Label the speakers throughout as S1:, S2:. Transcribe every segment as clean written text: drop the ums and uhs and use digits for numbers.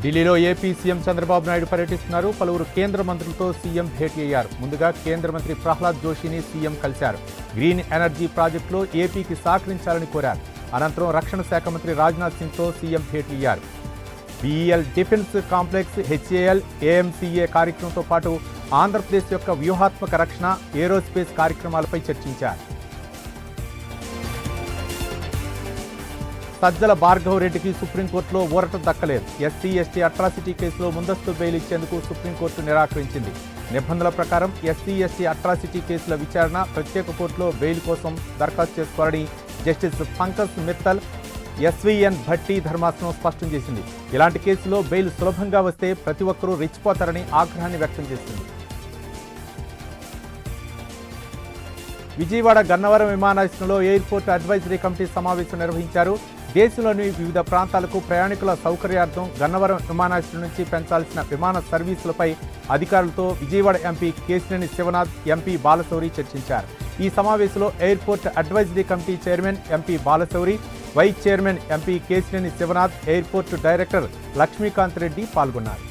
S1: ఢిల్లీలో AP CM Chandrababu Naidu పర్యటిస్తున్నారు. పలువురు కేంద్ర మంత్రులతో సీఎం భేటీ అయ్యారు. ముందుగా కేంద్ర మంత్రి ప్రహ్లాద్ జోషిని సీఎం కలిశారు. గ్రీన్ ఎనర్జీ ప్రాజెక్టులో ఏపీకి సహకరించాలని కోరారు. అనంతరం రక్షణ శాఖ మంత్రి రాజ్నాథ్ సింగ్తో సీఎం భేటీ అయ్యారు. BEL defence complex, HAL, AMCA కార్యక్రమంతో పాటు ఆంధ్రప్రదేశ్ యొక్క వ్యూహాత్మక రక్షణ, ఏరోస్పేస్ కార్యక్రమాలపై చర్చించారు. సజ్జల భార్గవ్ రెడ్డికి సుప్రీంకోర్టులో ఊరట దక్కలేదు. ఎస్సీ ఎస్టీ అట్రాసిటీ కేసులో ముందస్తు బెయిల్ ఇచ్చేందుకు సుప్రీంకోర్టు నిరాకరించింది. నిబంధనల ప్రకారం ఎస్సీ ఎస్టీ అట్రాసిటీ కేసుల విచారణ ప్రత్యేక కోర్టులో బెయిల్ కోసం దరఖాస్తు చేసుకోవాలని జస్టిస్ పంకజ్ మిత్తల్, ఎస్వీఎన్ భట్టి ధర్మాసనం స్పష్టం చేసింది. ఇలాంటి కేసులో బెయిల్ సులభంగా వస్తే ప్రతి ఒక్కరూ రెచ్చిపోతారని ఆగ్రహాన్ని వ్యక్తం చేసింది. విజయవాడ గన్నవరం విమానాశ్రయంలో ఎయిర్పోర్ట్ అడ్వైజరీ కమిటీ సమావేశం నిర్వహించారు. దేశంలోని వివిధ ప్రాంతాలకు ప్రయాణికుల సౌకర్యార్థం గన్నవరం విమానాశ్రయం నుంచి పెంచాల్సిన విమాన సర్వీసులపై అధికారులతో విజయవాడ ఎంపీ కేశినేని శివనాథ్, ఎంపీ బాలశౌరి చర్చించారు. ఈ సమావేశంలో airport advisory committee chairman MP Balashowry, vice chairman MP Kesineni Sivanath, airport director Lakshmikanth Reddy పాల్గొన్నారు.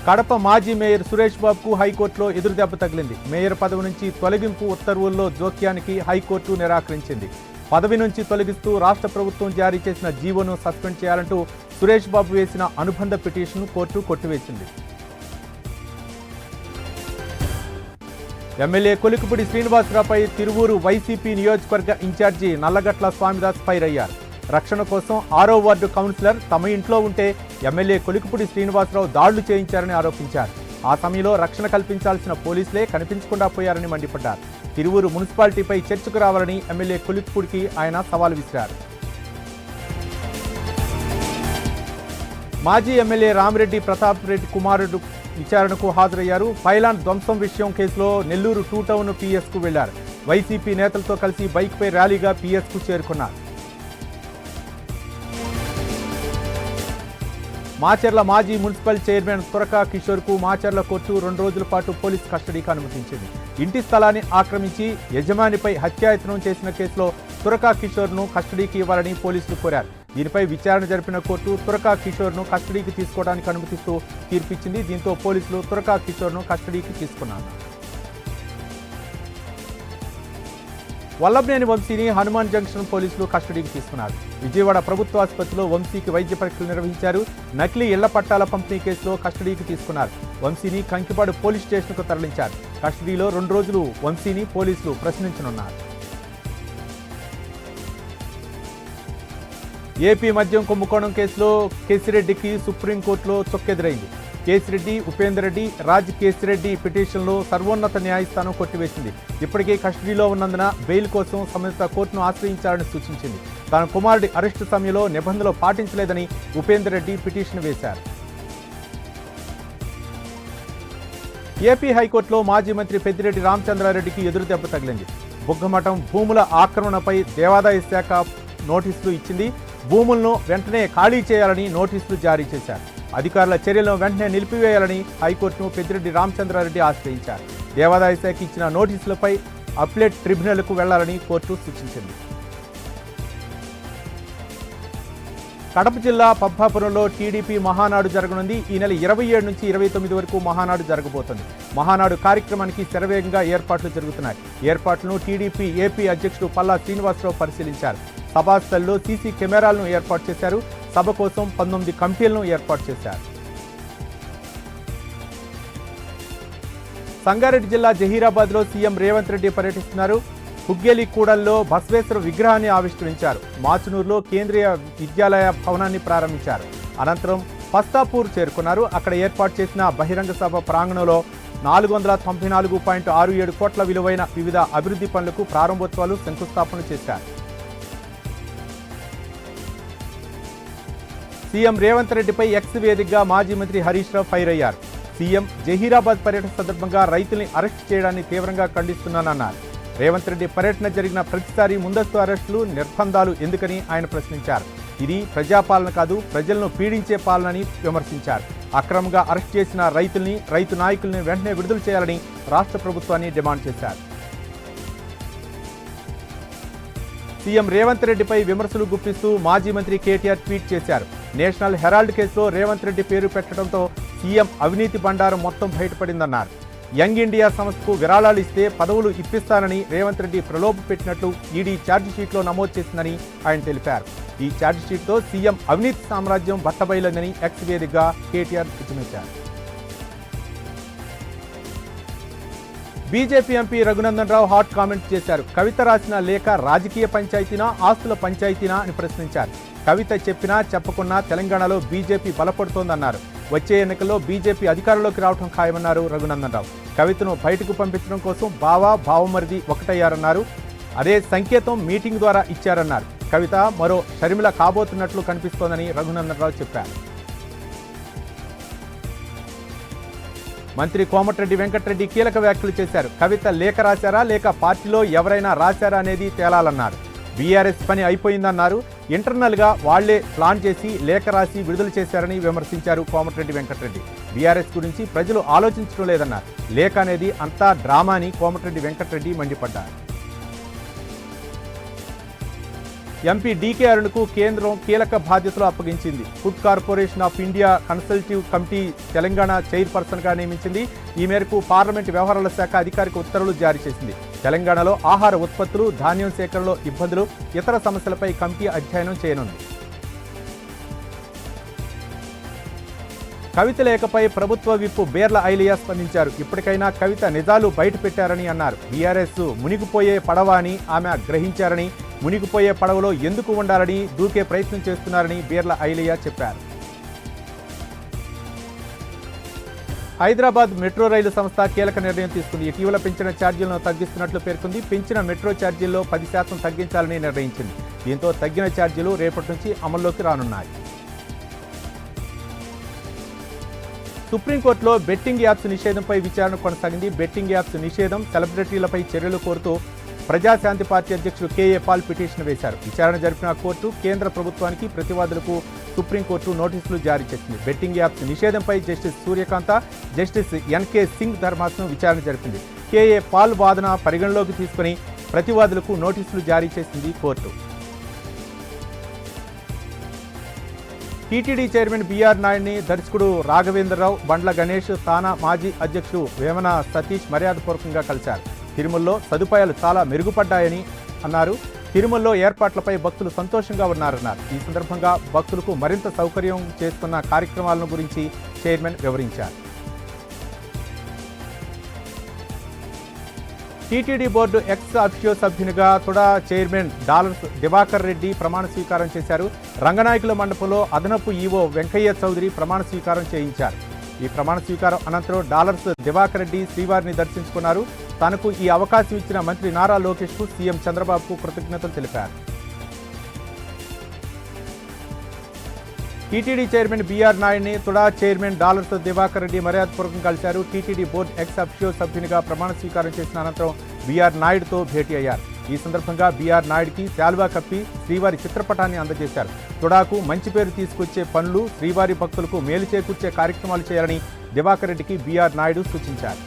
S1: కడప మాజీ మేయర్ సురేష్ బాబుకు హైకోర్టులో ఎదురుదెబ్బ తగిలింది. మేయర్ పదవి నుంచి తొలగింపు ఉత్తర్వుల్లో జోక్యానికి హైకోర్టు నిరాకరించింది. పదవి నుంచి తొలగిస్తూ రాష్ట్ర ప్రభుత్వం జారీ చేసిన జీవోను సస్పెండ్ చేయాలంటూ సురేష్ బాబు వేసిన అనుబంధ పిటిషన్ను కోర్టు కొట్టివేసింది. ఎమ్మెల్యే కొలికిపూడి శ్రీనివాసరావుపై తిరువూరు వైసీపీ నియోజకవర్గ ఇన్ఛార్జి నల్లగట్ల స్వామిదాస్ ఫైర్ అయ్యారు. రక్షణ కోసం 6వ వార్డు కౌన్సిలర్ తమ ఇంట్లో ఉంటే ఎమ్మెల్యే కొలికిపూడి శ్రీనివాసరావు దాడులు చేయించారని ఆరోపించారు. ఆ సమయంలో రక్షణ కల్పించాల్సిన పోలీసులే కనిపించకుండా పోయారని మండిపడ్డారు. తిరువూరు మున్సిపాలిటీపై చర్చకు రావాలని ఎమ్మెల్యే కొలికిపూడికి ఆయన సవాల్ విసిరారు. మాజీ ఎమ్మెల్యే రామిరెడ్డి ప్రతాప్ రెడ్డి కుమారుడు విచారణకు హాజరయ్యారు. పైలాన్ ధ్వంసం విషయం కేసులో నెల్లూరు 2 టౌన్ పిఎస్కు వెళ్లారు. వైసీపీ నేతలతో కలిసి బైక్పై ర్యాలీగా పిఎస్కు చేరుకున్నారు. మాచర్ల మాజీ మున్సిపల్ చైర్మన్ తురకా కిషోర్కు మాచర్ల కోర్టు 2 రోజుల పాటు పోలీస్ కస్టడీకి అనుమతించింది. ఇంటి స్థలాన్ని ఆక్రమించి యజమానిపై హత్యాయత్నం చేసిన కేసులో తురకా కిషోర్ను కస్టడీకి ఇవ్వాలని పోలీసులు కోరారు. దీనిపై విచారణ జరిపిన కోర్టు తురకా కిషోర్ను కస్టడీకి తీసుకోవడానికి అనుమతిస్తూ తీర్పిచ్చింది. దీంతో పోలీసులు తురకా కిషోర్ను కస్టడీకి తీసుకున్నారు. వల్లభనేని వంశీని హనుమాన్ జంక్షన్ పోలీసులు కస్టడీకి తీసుకున్నారు. విజయవాడ ప్రభుత్వ ఆసుపత్రిలో వంశీకి వైద్య పరీక్షలు నిర్వహించారు. నకిలీ ఇళ్ల పట్టాల పంపిణీ కేసులో కస్టడీకి తీసుకున్నారు. వంశీని కంకిపాడు పోలీస్ స్టేషన్కు తరలించారు. కస్టడీలో 2 రోజులు వంశీని పోలీసులు ప్రశ్నించనున్నారు. ఏపీ మద్యం కుంభకోణం కేసులో కేసిరెడ్డికి సుప్రీంకోర్టులో చొక్కెదురైంది. కేసిరెడ్డి, ఉపేందర్ రెడ్డి, రాజ్ కేసిరెడ్డి పిటిషన్లో సర్వోన్నత న్యాయస్థానం కొట్టివేసింది. ఇప్పటికే కస్టడీలో ఉన్నందున బెయిల్ కోసం సంబంధిత కోర్టును ఆశ్రయించాలని సూచించింది. తన కుమారుడి అరెస్టు సమయంలో నిబంధనలు పాటించలేదని ఉపేందర్ రెడ్డి పిటిషన్ వేశారు. ఏపీ హైకోర్టులో మాజీ మంత్రి పెద్దిరెడ్డి రామచంద్రారెడ్డికి ఎదురుదెబ్బ తగిలింది. బుగ్గమఠం భూముల ఆక్రమణపై దేవాదాయ శాఖ నోటీసులు ఇచ్చింది. భూములను వెంటనే ఖాళీ చేయాలని నోటీసులు జారీ చేశారు. అధికారుల చర్యలను వెంటనే నిలిపివేయాలని హైకోర్టును పెద్దిరెడ్డి రామచంద్రారెడ్డి ఆశ్రయించారు. దేవాదాయ శాఖ ఇచ్చిన నోటీసులపై అప్లెట్ ట్రిబ్యునల్కు వెళ్లాలని కోర్టు సూచించింది. కడప జిల్లా పబ్బాపురంలో టీడీపీ మహానాడు జరగనుంది. ఈ నెల 27 నుంచి 29 వరకు మహానాడు జరగబోతోంది. మహానాడు కార్యక్రమానికి శరవేగంగా ఏర్పాట్లు జరుగుతున్నాయి. ఏర్పాట్లను టీడీపీ ఏపీ అధ్యక్షుడు పల్లా శ్రీనివాసరావు పరిశీలించారు. సభాస్థల్లో సీసీ కెమెరాలను ఏర్పాటు చేశారు. సభ కోసం 19 కమిటీలను ఏర్పాటు చేశారు. సంగారెడ్డి జిల్లా జహీరాబాద్లో సీఎం రేవంత్ రెడ్డి పర్యటిస్తున్నారు. హుగ్గేలి కూడల్లో బసవేశ్వర విగ్రహాన్ని ఆవిష్కరించారు. మాచునూరులో కేంద్రీయ విద్యాలయ భవనాన్ని ప్రారంభించారు. అనంతరం పస్తాపూర్ చేరుకున్నారు. అక్కడ ఏర్పాటు చేసిన బహిరంగ సభ ప్రాంగణంలో 494.67 కోట్ల విలువైన వివిధ అభివృద్ధి పనులకు ప్రారంభోత్సవాలు, శంకుస్థాపనలు చేశారు. సీఎం రేవంత్ రెడ్డిపై ఎక్స్ వేదికగా మాజీ మంత్రి హరీష్ రావు ఫైర్ అయ్యారు. సీఎం జహీరాబాద్ పర్యటన సందర్భంగా రైతుల్ని అరెస్ట్ చేయడాన్ని తీవ్రంగా ఖండిస్తున్నానన్నారు. రేవంత్ రెడ్డి పర్యటన జరిగిన ప్రతిసారి ముందస్తు అరెస్టులు, నిర్బంధాలు ఎందుకని ఆయన ప్రశ్నించారు. ఇది ప్రజాపాలన కాదు, ప్రజలను పీడించే పాలనని విమర్శించారు. అక్రమంగా అరెస్ట్ చేసిన రైతుల్ని, రైతు నాయకుల్ని వెంటనే విడుదల చేయాలని రాష్ట్ర ప్రభుత్వాన్ని డిమాండ్ చేశారు. సీఎం రేవంత్ రెడ్డిపై విమర్శలు గుప్పిస్తూ మాజీ మంత్రి కేటీఆర్ ట్వీట్ చేశారు. నేషనల్ హెరాల్డ్ కేసులో రేవంత్ రెడ్డి పేరు పెట్టడంతో సీఎం అవినీతి బండారం మొత్తం బయటపడిందన్నారు. యంగ్ ఇండియా సంస్థకు విరాళాలు ఇస్తే పదవులు ఇప్పిస్తానని రేవంత్ రెడ్డి ప్రలోభ పెట్టినట్లు ఈడీ ఛార్జిషీట్లో నమోదు చేసిందని ఆయన తెలిపారు. ఈ ఛార్జిషీట్తో సీఎం అవినీతి సామ్రాజ్యం బట్టబయలందని ఎక్స్ వేదికగా కేటీఆర్ ధ్వజమెత్తారు. BJP MP Raghunandan Rao hot comments చేశారు. కవిత రాసిన లేఖ రాజకీయ పంచాయతీనా, ఆస్తుల పంచాయతీనా అని ప్రశ్నించారు. కవిత చెప్పినా చెప్పకున్నా తెలంగాణలో బీజేపీ బలపడుతోందన్నారు. వచ్చే ఎన్నికల్లో బీజేపీ అధికారంలోకి రావడం ఖాయమన్నారు రఘునందన్ రావు. కవితను బయటకు పంపించడం కోసం బావమరిది ఒకటయ్యారన్నారు. అదే సంకేతం మీటింగ్ ద్వారా ఇచ్చారన్నారు. కవిత మరో షర్మిల కాబోతున్నట్లు కనిపిస్తోందని రఘునందన్ రావు చెప్పారు. మంత్రి కోమటిరెడ్డి వెంకటరెడ్డి కీలక వ్యాఖ్యలు చేశారు. కవిత లేఖ రాశారా లేక పార్టీలో ఎవరైనా రాశారా అనేది తేలాలన్నారు. బీఆర్ఎస్ పని అయిపోయిందన్నారు. ఇంటర్నల్గా వాళ్లే ప్లాన్ చేసి లేఖ రాసి విడుదల చేశారని విమర్శించారు కోమటిరెడ్డి వెంకటరెడ్డి. బీఆర్ఎస్ గురించి ప్రజలు ఆలోచించడం లేదన్నారు. లేఖ అనేది అంతా డ్రామా అని కోమటిరెడ్డి వెంకటరెడ్డి మండిపడ్డారు. ఎంపీ డీకే అరుణ్కు కేంద్రం కీలక బాధ్యతలు అప్పగించింది. Food corporation of India consultative committee Telangana చైర్పర్సన్గా నియమించింది. ఈ మేరకు పార్లమెంటు వ్యవహారాల శాఖ అధికారిక ఉత్తర్వులు జారీ చేసింది. తెలంగాణలో ఆహార ఉత్పత్తులు, ధాన్యం సేకరణలో ఇబ్బందులు, ఇతర సమస్యలపై కమిటీ అధ్యయనం చేయనుంది. కవిత లేఖపై ప్రభుత్వ విప్ బేర్ల ఐలియా స్పందించారు. ఇప్పటికైనా కవిత నిజాలు బయటపెట్టారని అన్నారు. బీఆర్ఎస్ మునిగిపోయే పడవ అని ఆమె గ్రహించారని, మునిగిపోయే పడవలో ఎందుకు ఉండాలని దూకే ప్రయత్నం చేస్తున్నారని బేర్ల ఐలియా చెప్పారు. హైదరాబాద్ మెట్రో రైలు సంస్థ కీలక నిర్ణయం తీసుకుంది. ఇటీవల పెంచిన ఛార్జీలను తగ్గిస్తున్నట్లు పేర్కొంది. పెంచిన మెట్రో ఛార్జీల్లో 10% తగ్గించాలని నిర్ణయించింది. దీంతో తగ్గిన ఛార్జీలు రేపటి నుంచి అమల్లోకి రానున్నాయి. సుప్రీంకోర్టులో బెట్టింగ్ యాప్స్ నిషేధంపై విచారణ కొనసాగింది. బెట్టింగ్ యాప్స్ నిషేధం, సెలబ్రిటీలపై చర్యలు కోరుతూ ప్రజాశాంతి పార్టీ అధ్యక్షుడు కేఏ పాల్ పిటిషన్ వేశారు. విచారణ జరిపిన కోర్టు కేంద్ర ప్రభుత్వానికి, ప్రతివాదులకు సుప్రీంకోర్టు నోటీసులు జారీ చేసింది. బెట్టింగ్ యాప్స్ నిషేధంపై జస్టిస్ సూర్యకాంత, జస్టిస్ ఎన్కే సింగ్ ధర్మాసనం విచారణ జరిపింది. కేఏ పాల్ వాదన పరిగణలోకి తీసుకుని ప్రతివాదులకు నోటీసులు జారీ చేసింది కోర్టు. టీటీడీ చైర్మన్ బీఆర్ నాయుడిని దర్శకుడు రాఘవేంద్రరావు, బండ్ల గణేష్, తానా మాజీ అధ్యక్షుడు వేమన సతీష్ మర్యాదపూర్వకంగా కలిశారు. తిరుమలలో సదుపాయాలు చాలా మెరుగుపడ్డాయని అన్నారు. తిరుమలలో ఏర్పాట్లపై భక్తులు సంతోషంగా ఉన్నారన్నారు. ఈ సందర్భంగా భక్తులకు మరింత సౌకర్యం చేస్తున్న కార్యక్రమాలను గురించి చైర్మన్ వివరించారు. టీటీడీ బోర్డు ఎక్స్ అఫిషియో సభ్యునిగా తుడా చైర్మన్ డాలర్స్ దివాకర్ రెడ్డి ప్రమాణ స్వీకారం చేశారు. రంగనాయకుల మండపంలో అదనపు ఈవో వెంకయ్య చౌదరి ప్రమాణ స్వీకారం చేయించారు. ఈ ప్రమాణ స్వీకారం అనంతరం డాలర్స్ దివాకర్ రెడ్డి శ్రీవారిని దర్శించుకున్నారు. తనకు ఈ అవకాశం ఇచ్చిన మంత్రి నారా లోకేష్కు సీఎం చంద్రబాబుకు కృతజ్ఞతలు తెలిపారు. టీటీడీ చైర్మన్ బీఆర్ నాయుడిని తుడా చైర్మన్ డాలర్స్ దివాకర్ రెడ్డి మర్యాదపూర్వకంగా కలిశారు. టీటీడీ బోర్డు ఎక్స్ అఫిషియో సభ్యునిగా ప్రమాణ స్వీకారం చేసిన అనంతరం బీఆర్ నాయుడుతో భేటీ అయ్యారు. ఈ సందర్భంగా బీఆర్ నాయుడికి శాల్వా కప్పి శ్రీవారి చిత్రపటాన్ని అందజేశారు. తుడాకు మంచి పేరు తీసుకొచ్చే పనులు, శ్రీవారి భక్తులకు మేలు చేకూర్చే కార్యక్రమాలు చేయాలని దివాకర్ రెడ్డికి బీఆర్ నాయుడు సూచించారు.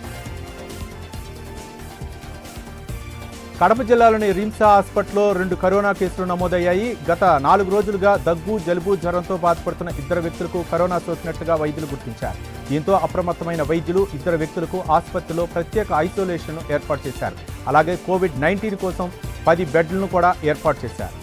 S1: కడప జిల్లాలోని రిమ్స్ హాస్పిటల్లో 2 కరోనా కేసులు నమోదయ్యాయి. గత 4 రోజులుగా దగ్గు, జలుబు, జ్వరంతో బాధపడుతున్న 2 వ్యక్తులకు కరోనా సోకినట్లుగా వైద్యులు గుర్తించారు. దీంతో అప్రమత్తమైన వైద్యులు 2 వ్యక్తులకు ఆసుపత్రిలో ప్రత్యేక ఐసోలేషన్ ఏర్పాటు చేశారు. అలాగే కోవిడ్-19 కోసం 10 బెడ్లను కూడా ఏర్పాటు చేశారు.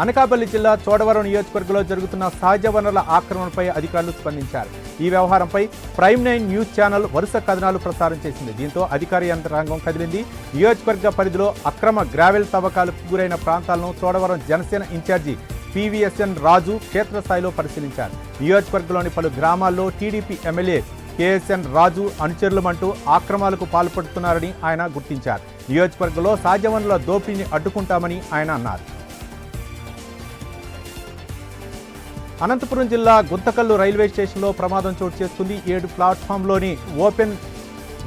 S1: అనకాపల్లి జిల్లా చోడవరం నియోజకవర్గంలో జరుగుతున్న సహజ వనరుల ఆక్రమణపై అధికారులు స్పందించారు. ఈ వ్యవహారంపై ప్రైమ్9 న్యూస్ ఛానల్ వరుస కథనాలు ప్రసారం చేసింది. దీంతో అధికార యంత్రాంగం కదిలింది. నియోజకవర్గ పరిధిలో అక్రమ గ్రావెల్ తవ్వకాలకు గురైన ప్రాంతాలను చోడవరం జనసేన ఇన్ఛార్జి పివిఎస్ఎన్ రాజు క్షేత్రస్థాయిలో పరిశీలించారు. నియోజకవర్గంలోని పలు గ్రామాల్లో టీడీపీ ఎమ్మెల్యే కేఎస్ఎన్ రాజు అనుచరులమంటూ ఆక్రమాలకు పాల్పడుతున్నారని ఆయన గుర్తించారు. నియోజకవర్గంలో సహజ వనరుల దోపిడీని అడ్డుకుంటామని ఆయన అన్నారు. అనంతపురం జిల్లా గుంతకల్లు రైల్వే స్టేషన్లో ప్రమాదం చోటు చేసుకుంది. 7 ప్లాట్ఫామ్లోని ఓపెన్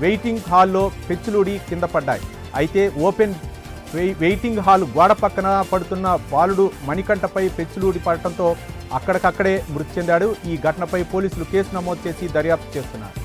S1: వెయిటింగ్ హాల్లో పెచ్చులూడి కింద పడ్డాయి. అయితే ఓపెన్ వెయిటింగ్ హాల్ గోడ పక్కన పడుతున్న బాలుడు మణికంఠపై పెచ్చులూడి పడటంతో అక్కడికక్కడే మృతి చెందాడు. ఈ ఘటనపై పోలీసులు కేసు నమోదు చేసి దర్యాప్తు చేస్తున్నారు.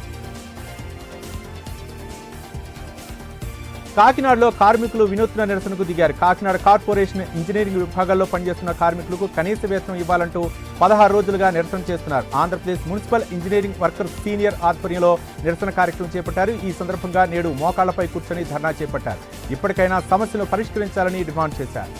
S1: కాకినాడలో కార్మికులు వినూత్న నిరసనకు దిగారు. కాకినాడ కార్పొరేషన్ ఇంజనీరింగ్ విభాగాల్లో పనిచేస్తున్న కార్మికులకు కనీస వేతనం ఇవ్వాలంటూ 16 రోజులుగా నిరసన చేస్తున్నారు. Andhra Pradesh municipal engineering workers senior ఆధ్వర్యంలో నిరసన కార్యక్రమం చేపట్టారు. ఈ సందర్భంగా నేడు మోకాళ్లపై కూర్చొని ధర్నా చేపట్టారు. ఇప్పటికైనా సమస్యను పరిష్కరించాలని డిమాండ్ చేశారు.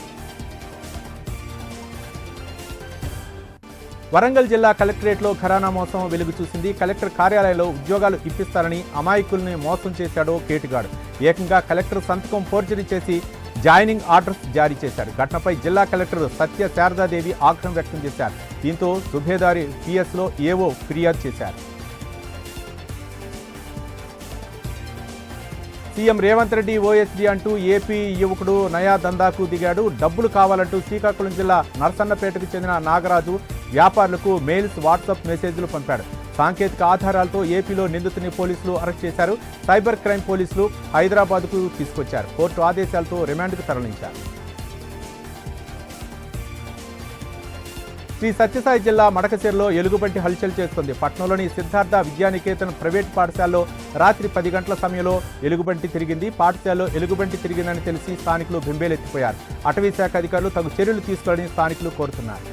S1: వరంగల్ జిల్లా కలెక్టరేట్లో ఘరానా మోసం వెలుగు చూసింది. కలెక్టర్ కార్యాలయంలో ఉద్యోగాలు ఇప్పిస్తారని అమాయకుల్ని మోసం చేశాడో కేటుగాడు. ఏకంగా కలెక్టర్ సంతకం ఫోర్జరీ చేసి జాయినింగ్ ఆర్డర్స్ జారీ చేశారు. ఘటనపై జిల్లా కలెక్టర్ సత్య శారదాదేవి ఆగ్రహం వ్యక్తం చేశారు. దీంతో సుభేదారి పిఎస్లో ఏవో ఫిర్యాదు చేశారు. సీఎం రేవంత్ రెడ్డి ఓఎస్డీ అంటూ ఏపీ యువకుడు నయా దందాకు దిగాడు. డబ్బులు కావాలంటూ శ్రీకాకుళం జిల్లా నరసన్నపేటకు చెందిన నాగరాజు వ్యాపారులకు మెయిల్స్, వాట్సాప్ మెసేజ్లు పంపాడు. సాంకేతిక ఆధారాలతో ఏపీలో నిందితుని పోలీసులు అరెస్ట్ చేశారు. సైబర్ క్రైమ్ పోలీసులు హైదరాబాద్కు తీసుకొచ్చారు. కోర్టు ఆదేశాలతో రిమాండ్కు తరలించారు. శ్రీ సత్యసాయి జిల్లా మడకశిరలో ఎలుగుబంటి హల్చల్ చేస్తుంది. పట్నంలోని సిద్ధార్థ విద్యానికేతన్ ప్రైవేట్ పాఠశాలలో రాత్రి 10 గంటల సమయంలో ఎలుగుబంటి తిరిగింది. పాఠశాలలో ఎలుగుబంటి తిరిగిందని తెలిసి స్థానికులు బెంబేలెత్తిపోయారు. అటవీ శాఖ అధికారులు తగు చర్యలు తీసుకోవాలని స్థానికులు కోరుతున్నారు.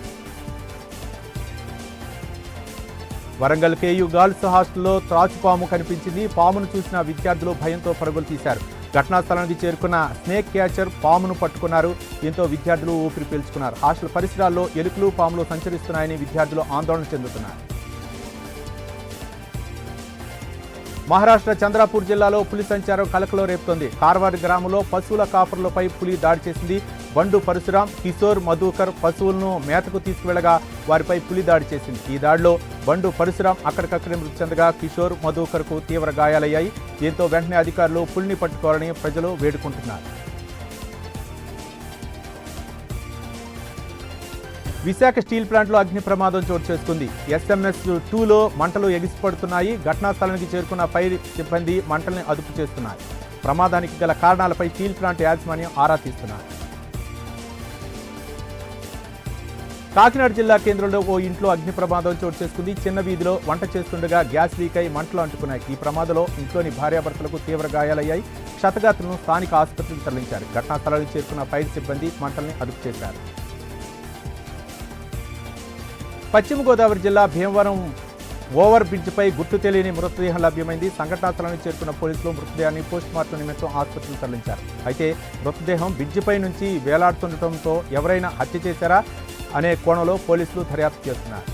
S1: వరంగల్ కేయూ గర్ల్స్ హాస్టల్లో త్రాచుపాము కనిపించింది. పామును చూసిన విద్యార్థులు భయంతో పరుగులు తీశారు. ఘటనా స్థలానికి చేరుకున్న స్నేక్ క్యాచర్ పామును పట్టుకున్నారు. దీంతో విద్యార్థులు ఊపిరి పీల్చుకున్నారు. హాస్టల్ పరిసరాల్లో ఎలుకలు, పాములు సంచరిస్తున్నాయని విద్యార్థులు ఆందోళన చెందుతున్నారు. మహారాష్ట్ర చంద్రాపూర్ జిల్లాలో పులి సంచారం కలకలం రేపుతోంది. కార్వార్ గ్రామంలో పశువుల కాపరులపై పులి దాడి చేసింది. బండు పరశురాం, కిషోర్, మధుకర్ పశువులను మేతకు తీసుకువెళ్లగా వారిపై పులి దాడి చేసింది. ఈ దాడిలో బండు పరశురాం అక్కడికక్కడే మృతి చెందగా కిషోర్, మధుకర్కు తీవ్ర గాయాలయ్యాయి. దీంతో వెంటనే అధికారులు పులిని పట్టుకోవాలని ప్రజలు వేడుకుంటున్నారు. విశాఖ స్టీల్ ప్లాంట్లో అగ్ని ప్రమాదం చోటు చేసుకుంది. SMS 2లో మంటలు ఎగిసిపడుతున్నాయి. ఘటనా స్థలానికి చేరుకున్న ఫైర్ సిబ్బంది మంటల్ని అదుపు చేస్తున్నారు. ప్రమాదానికి గల కారణాలపై స్టీల్ ప్లాంట్ యాజమాన్యం ఆరా తీస్తున్నారు. కాకినాడ జిల్లా కేంద్రంలో ఓ ఇంట్లో అగ్ని ప్రమాదం చోటు చేసుకుంది. చిన్న వీధిలో వంట చేస్తుండగా గ్యాస్ లీక్ అయి మంటలు అంటుకున్నాయి. ఈ ప్రమాదంలో ఇంట్లోని భార్యాభర్తలకు తీవ్ర గాయాలయ్యాయి. క్షతగాత్రులను స్థానిక ఆసుపత్రికి తరలించారు. ఘటనా స్థలానికి చేరుకున్న ఫైర్ సిబ్బంది మంటల్ని అదుపు చేశారు. పశ్చిమ గోదావరి జిల్లా భీమవరం ఓవర్ బ్రిడ్జిపై గుర్తు తెలియని మృతదేహం లభ్యమైంది. సంఘటనా స్థలానికి చేరుకున్న పోలీసులు మృతదేహాన్ని పోస్టుమార్టం నిమిత్తం ఆసుపత్రికి తరలించారు. అయితే మృతదేహం బ్రిడ్జిపై నుంచి వేలాడుతుండటంతో ఎవరైనా హత్య చేశారా అనే కోణంలో పోలీసులు దర్యాప్తు చేస్తున్నారు.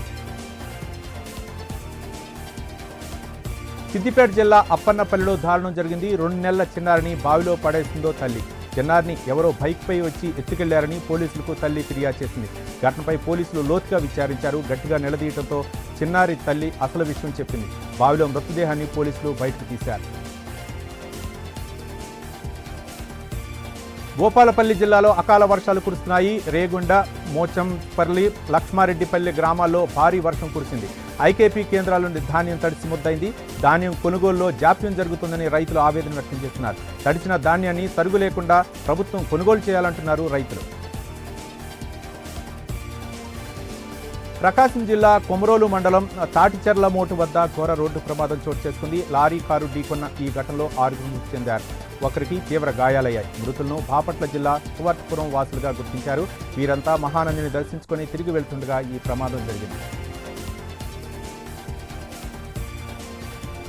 S1: సిద్దిపేట జిల్లా అప్పన్నపల్లిలో దారుణం జరిగింది. 2 నెలల చిన్నారిని బావిలో పడేసిందో తల్లి. చిన్నారిని ఎవరో బైక్పై వచ్చి ఎత్తుకెళ్లారని పోలీసులకు తల్లి ఫిర్యాదు చేసింది. ఘటనపై పోలీసులు లోతుగా విచారించారు. గట్టిగా నిలదీయడంతో చిన్నారి తల్లి అసలు విషయం చెప్పింది. బావిలో మృతదేహాన్ని పోలీసులు బయటకు తీశారు. భూపాలపల్లి జిల్లాలో అకాల వర్షాలు కురుస్తున్నాయి. రేగుండ, మోచంపల్లి, లక్ష్మారెడ్డిపల్లి గ్రామాల్లో భారీ వర్షం కురిసింది. ఐకేపీ కేంద్రాల నుండి ధాన్యం తడిసి ముద్దైంది. ధాన్యం కొనుగోలులో జాప్యం జరుగుతుందని రైతులు ఆవేదన వ్యక్తం చేస్తున్నారు. తడిసిన ధాన్యాన్ని తరుగు లేకుండా ప్రభుత్వం కొనుగోలు చేయాలంటున్నారు రైతులు. ప్రకాశం జిల్లా కొమరోలు మండలం తాటిచెర్ల మోటు వద్ద ఘోర రోడ్డు ప్రమాదం చోటు చేసుకుంది. లారీ కారు ఢీకొన్న ఈ ఘటనలో 6 మృతి చెందారు. ఒకరికి తీవ్ర గాయాలయ్యాయి. మృతులను బాపట్ల జిల్లా సువర్పురం వాసులుగా గుర్తించారు. వీరంతా మహానందిని దర్శించుకొని తిరిగి వెళ్తుండగా ఈ ప్రమాదం జరిగింది.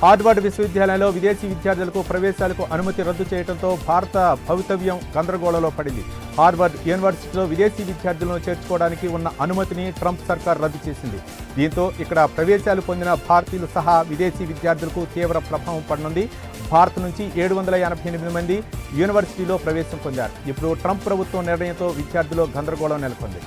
S1: హార్వర్డ్ విశ్వవిద్యాలయంలో విదేశీ విద్యార్థులకు ప్రవేశాలకు అనుమతి రద్దు చేయడంతో భారత భవితవ్యం గందరగోళంలో పడింది. హార్వర్డ్ యూనివర్సిటీలో విదేశీ విద్యార్థులను చేర్చుకోవడానికి ఉన్న అనుమతిని ట్రంప్ సర్కార్ రద్దు చేసింది. దీంతో ఇక్కడ ప్రవేశాలు పొందిన భారతీయులు సహా విదేశీ విద్యార్థులకు తీవ్ర ప్రభావం పడనుంది. భారత్ నుంచి 788 మంది యూనివర్సిటీలో ప్రవేశం పొందారు. ఇప్పుడు ట్రంప్ ప్రభుత్వం నిర్ణయంతో విద్యార్థుల్లో గందరగోళం నెలకొంది.